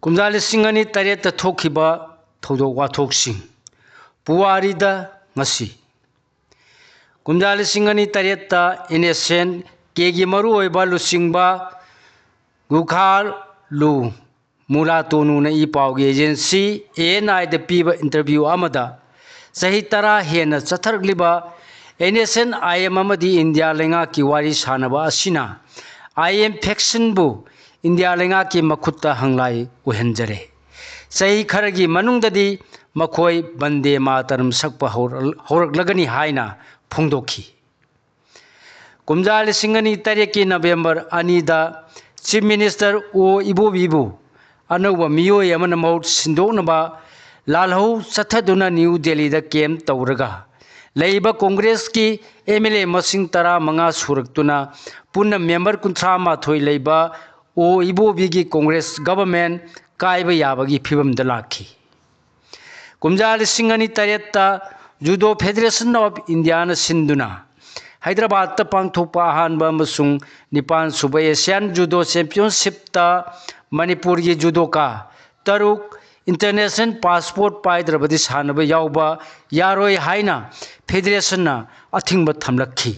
ꯀꯨꯝꯖꯥ ꯂꯤꯁꯤꯡ ꯑꯅꯤ ꯇꯔꯦꯠꯇ ꯊꯣꯛꯈꯤꯕ ꯊꯧꯗꯣꯛ ꯋꯥꯊꯣꯛꯁꯤꯡ ꯄꯨꯋꯥꯔꯤꯗ ꯉꯁꯤ ꯀꯨꯝꯖꯥ ꯂꯤꯁꯤꯡ ꯑꯅꯤ ꯇꯔꯦꯠꯇ NSN ꯀꯦꯒꯤ ꯃꯔꯨꯑꯣꯏꯕ ꯂꯨꯆꯤꯡꯕ ꯒꯨꯈꯥꯂꯨ ꯃꯨꯔꯥꯇꯣꯅꯨꯅ ꯏ ꯄꯥꯎꯒꯤ ꯑꯦꯖꯦꯟꯁꯤ ANIꯗ ꯄꯤꯕ ꯏꯟꯇꯔꯚ꯭ꯌꯨ ꯑꯃꯗ ꯆꯍꯤ 10 ꯍꯦꯟꯅ ꯆꯠꯊꯔꯛꯂꯤꯕ NSN IM ꯑꯃꯗꯤ ꯏꯟꯗꯤꯌꯥ ꯂꯩꯉꯥꯛꯀꯤ ꯋꯥꯔꯤ ꯁꯥꯅꯕ ꯑꯁꯤꯅ IM ꯐꯦꯛꯁꯟꯕꯨ ꯏꯟꯗꯤꯌꯥ ꯂꯩꯉꯥꯛꯀꯤ ꯃꯈꯨꯠꯇ ꯍꯪꯂꯥꯏ ꯑꯣꯏꯍꯟꯖꯔꯦ꯫ ꯆꯍꯤ ꯈꯔꯒꯤ ꯃꯅꯨꯡꯗꯗꯤ ꯃꯈꯣꯏ ꯕꯟꯗꯦ ꯃꯥꯇꯔꯝ ꯁꯛꯄ ꯍꯧꯔꯛꯂꯒꯅꯤ ꯍꯥꯏꯅ ꯐꯣꯡꯗꯣꯛꯈꯤ꯫ ꯀꯨꯝꯖꯥ ꯂꯤꯁꯤꯡ ꯑꯅꯤ ꯇꯔꯦꯠꯀꯤ ꯅꯕꯦꯝꯕꯔ 2ꯗ ꯆꯤꯐ ꯃꯤꯅꯤꯁꯇꯔ O ꯏꯕꯣꯕꯤꯕꯨ ꯑꯅꯧꯕ ꯃꯤꯑꯣꯏ ꯑꯃꯅ ꯃꯍꯨꯠ ꯁꯤꯟꯗꯣꯛꯅꯕ ꯂꯥꯜꯍꯧ ꯆꯠꯊꯗꯨꯅ ꯅ꯭ꯌꯨ ꯗꯦꯜꯂꯤꯗ ꯀꯦꯝꯞ ꯇꯧꯔꯒ ꯂꯩꯔꯤꯕ ꯀꯣꯡꯒ꯭ꯔꯦꯁꯀꯤ MLA ꯃꯁꯤꯡ 15 ꯁꯨꯔꯛꯇꯨꯅ ꯄꯨꯟꯅ ꯃꯦꯝꯕꯔ 31 ꯂꯩꯕ O 이보비ꯒꯤ ꯀꯣꯡꯒ꯭ꯔꯦꯁ ꯒꯚꯔꯟꯃꯦꯟꯠ ꯀꯥꯏꯕ ꯌꯥꯕꯒꯤ ꯐꯤꯚꯝꯗ ꯂꯥꯛꯈꯤ꯫ ꯀꯨꯝꯖꯥ ꯂꯤꯁꯤꯡ ꯑꯅꯤ ꯇꯔꯦꯠꯇ ꯖꯨꯗꯣ ꯐꯦꯗꯔꯦꯁꯟ ꯑꯣꯐ ꯏꯟꯗꯤꯌꯥꯅ ꯁꯤꯟꯗꯨꯅ ꯍꯥꯏꯗ꯭ꯔꯕꯥꯗꯇ ꯄꯥꯡꯊꯣꯛꯄ ꯑꯍꯥꯟꯕ ꯑꯃꯁꯨꯡ 7ꯁꯨꯕ ꯑꯦꯁꯤꯌꯥꯟ ꯖꯨꯗꯣ ꯆꯦꯝꯄꯤꯌꯟꯁꯤꯞꯇ ꯃꯅꯤꯄꯨꯔꯒꯤ ꯖꯨꯗꯣꯀꯥ 6 ꯏꯟꯇꯔꯅꯦꯁꯅꯦꯜ ꯄꯥꯁꯄꯣꯔꯠ ꯄꯥꯏꯗ꯭ꯔꯕꯗꯤ ꯁꯥꯟꯅꯕ ꯌꯥꯎꯕ ꯌꯥꯔꯣꯏ ꯍꯥꯏꯅ ꯐꯦꯗꯔꯦꯁꯟꯅ ꯑꯊꯤꯡꯕ ꯊꯝꯂꯛꯈꯤ꯫